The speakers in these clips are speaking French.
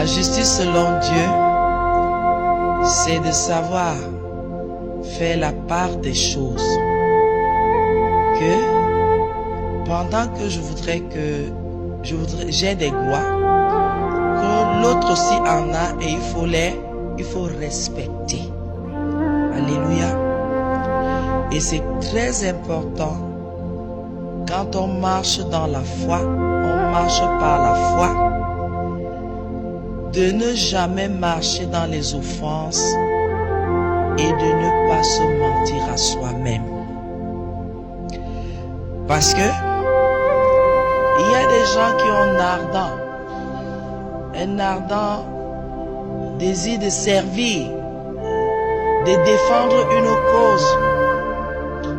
La justice selon Dieu, c'est de savoir faire la part des choses. Que pendant que j'ai des gloires, que l'autre aussi en a et il faut respecter. Alléluia. Et c'est très important quand on marche dans la foi, on marche par la foi, de ne jamais marcher dans les offenses et de ne pas se mentir à soi-même. Parce que il y a des gens qui ont un ardent désir de servir, de défendre une cause.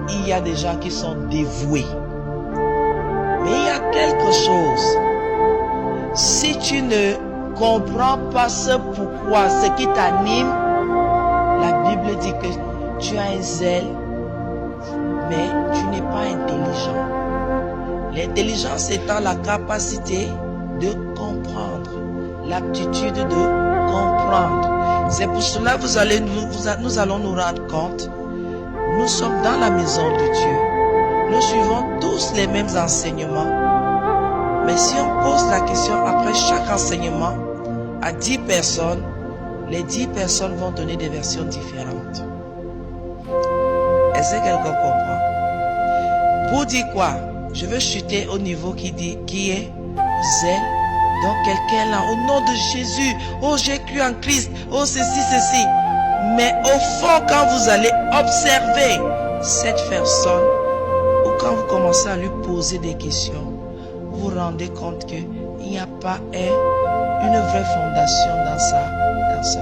Il y a des gens qui sont dévoués. Mais il y a quelque chose. Si tu ne comprends pas ce pourquoi, ce qui t'anime, la Bible dit que tu as un zèle, mais tu n'es pas intelligent. L'intelligence étant la capacité de comprendre, l'aptitude de comprendre. C'est pour cela que nous allons nous rendre compte. Nous sommes dans la maison de Dieu. Nous suivons tous les mêmes enseignements. Mais si on pose la question après chaque enseignement à 10 personnes, les 10 personnes vont donner des versions différentes. Est-ce que quelqu'un comprend? Pour dire quoi? Je veux chuter au niveau qui est zèle. Donc quelqu'un là, au nom de Jésus, oh j'ai cru en Christ, oh ceci. Mais au fond, quand vous allez observer cette personne, ou quand vous commencez à lui poser des questions, vous vous rendez compte qu'il n'y a pas une vraie fondation dans sa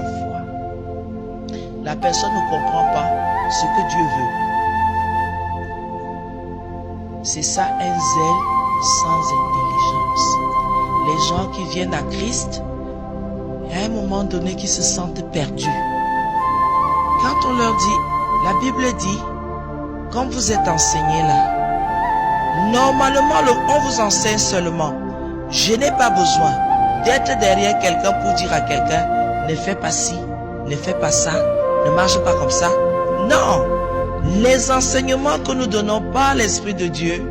foi. La personne ne comprend pas ce que Dieu veut. C'est ça un zèle sans intelligence. Les gens qui viennent à Christ, il y a un moment donné qui se sentent perdus. Quand on leur dit, la Bible dit, quand vous êtes enseignés là, normalement on vous enseigne seulement. Je n'ai pas besoin d'être derrière quelqu'un pour dire à quelqu'un, ne fais pas ci, ne fais pas ça, ne marche pas comme ça. Non, les enseignements que nous donnons par l'Esprit de Dieu,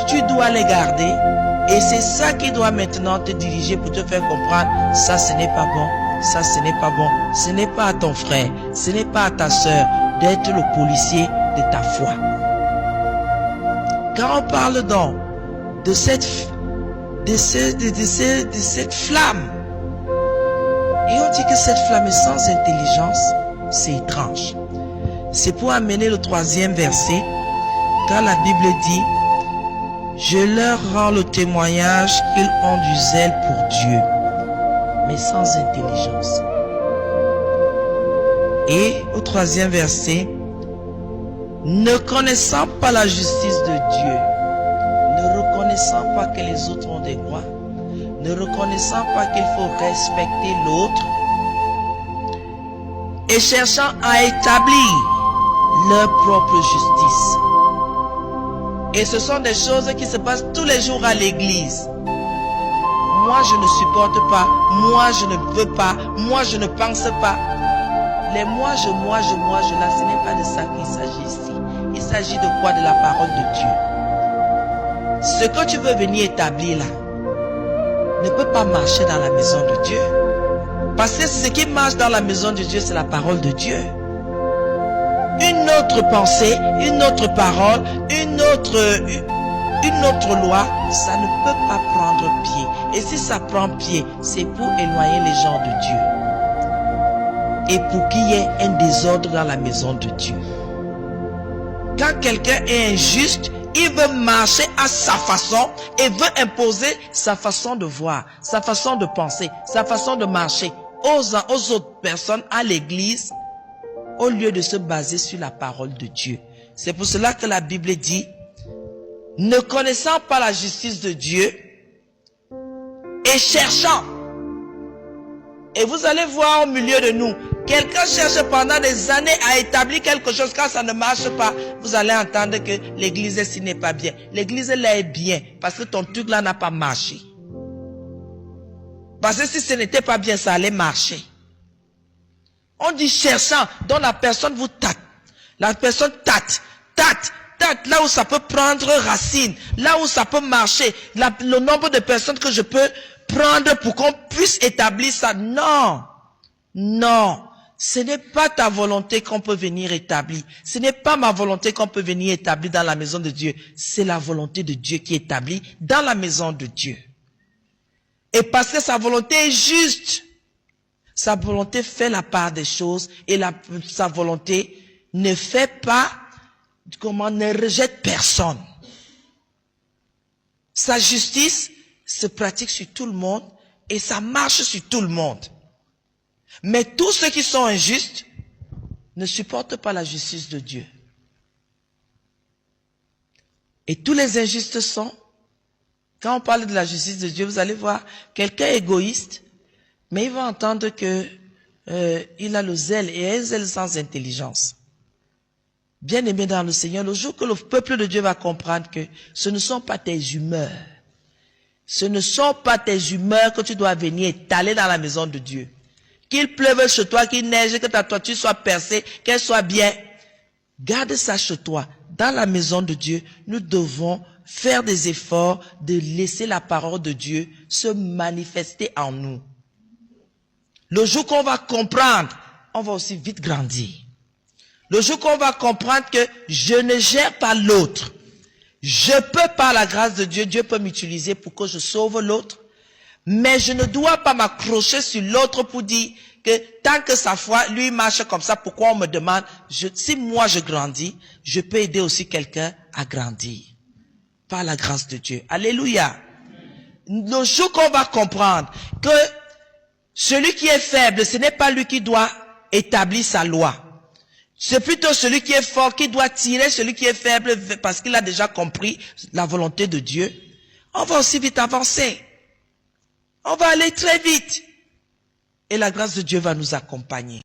tu dois les garder. Et c'est ça qui doit maintenant te diriger pour te faire comprendre, ça ce n'est pas bon, ça ce n'est pas bon. Ce n'est pas à ton frère, ce n'est pas à ta soeur d'être le policier de ta foi. Quand on parle donc de cette flamme, et on dit que cette flamme est sans intelligence, c'est étrange. C'est pour amener le 3e verset, quand la Bible dit, je leur rends le témoignage qu'ils ont du zèle pour Dieu, mais sans intelligence. Et au 3e verset, ne connaissant pas la justice de Dieu, ne reconnaissant pas que les autres ont des droits, ne reconnaissant pas qu'il faut respecter l'autre, et cherchant à établir leur propre justice. Et ce sont des choses qui se passent tous les jours à l'église. Moi, je ne supporte pas. Moi, je ne veux pas. Moi, je ne pense pas. Les moi, je, là, ce n'est pas de ça qu'il s'agit ici. Il s'agit de quoi? De la parole de Dieu. Ce que tu veux venir établir là ne peut pas marcher dans la maison de Dieu. Parce que ce qui marche dans la maison de Dieu, c'est la parole de Dieu. Une autre pensée, une autre parole, une autre loi, ça ne peut pas prendre pied. Et si ça prend pied, c'est pour éloigner les gens de Dieu. Et pour qu'il y ait un désordre dans la maison de Dieu. Quand quelqu'un est injuste, il veut marcher à sa façon et veut imposer sa façon de voir, sa façon de penser, sa façon de marcher aux autres personnes, à l'église, au lieu de se baser sur la parole de Dieu. C'est pour cela que la Bible dit, ne connaissant pas la justice de Dieu et cherchant. Et vous allez voir au milieu de nous, quelqu'un cherche pendant des années à établir quelque chose. Quand ça ne marche pas, vous allez entendre que l'église ici n'est pas bien. L'église là est bien parce que ton truc là n'a pas marché. Parce que si ce n'était pas bien, ça allait marcher. On dit cherchant, donc la personne vous tâte. La personne tâte, là où ça peut prendre racine, là où ça peut marcher. Le nombre de personnes que je peux prendre pour qu'on puisse établir ça. Non, non. Ce n'est pas ta volonté qu'on peut venir établir. Ce n'est pas ma volonté qu'on peut venir établir dans la maison de Dieu. C'est la volonté de Dieu qui est établie dans la maison de Dieu. Et parce que sa volonté est juste, sa volonté fait la part des choses et sa volonté ne fait pas, ne rejette personne. Sa justice se pratique sur tout le monde et ça marche sur tout le monde. Mais tous ceux qui sont injustes ne supportent pas la justice de Dieu. Et tous les injustes sont, quand on parle de la justice de Dieu, vous allez voir quelqu'un égoïste, mais il va entendre que il a le zèle et un zèle sans intelligence. Bien aimé dans le Seigneur, le jour que le peuple de Dieu va comprendre que ce ne sont pas tes humeurs, ce ne sont pas tes humeurs que tu dois venir étaler dans la maison de Dieu. Qu'il pleuve chez toi, qu'il neige, que ta toiture soit percée, qu'elle soit bien. Garde ça chez toi. Dans la maison de Dieu, nous devons faire des efforts de laisser la parole de Dieu se manifester en nous. Le jour qu'on va comprendre, on va aussi vite grandir. Le jour qu'on va comprendre que je ne gère pas l'autre. Je peux, par la grâce de Dieu, Dieu peut m'utiliser pour que je sauve l'autre. Mais je ne dois pas m'accrocher sur l'autre pour dire que tant que sa foi, lui marche comme ça, pourquoi on me demande, si moi je grandis, je peux aider aussi quelqu'un à grandir. Par la grâce de Dieu. Alléluia. Le jour qu'on va comprendre que celui qui est faible, ce n'est pas lui qui doit établir sa loi. C'est plutôt celui qui est fort qui doit tirer celui qui est faible parce qu'il a déjà compris la volonté de Dieu. On va aussi vite avancer. On va aller très vite. Et la grâce de Dieu va nous accompagner.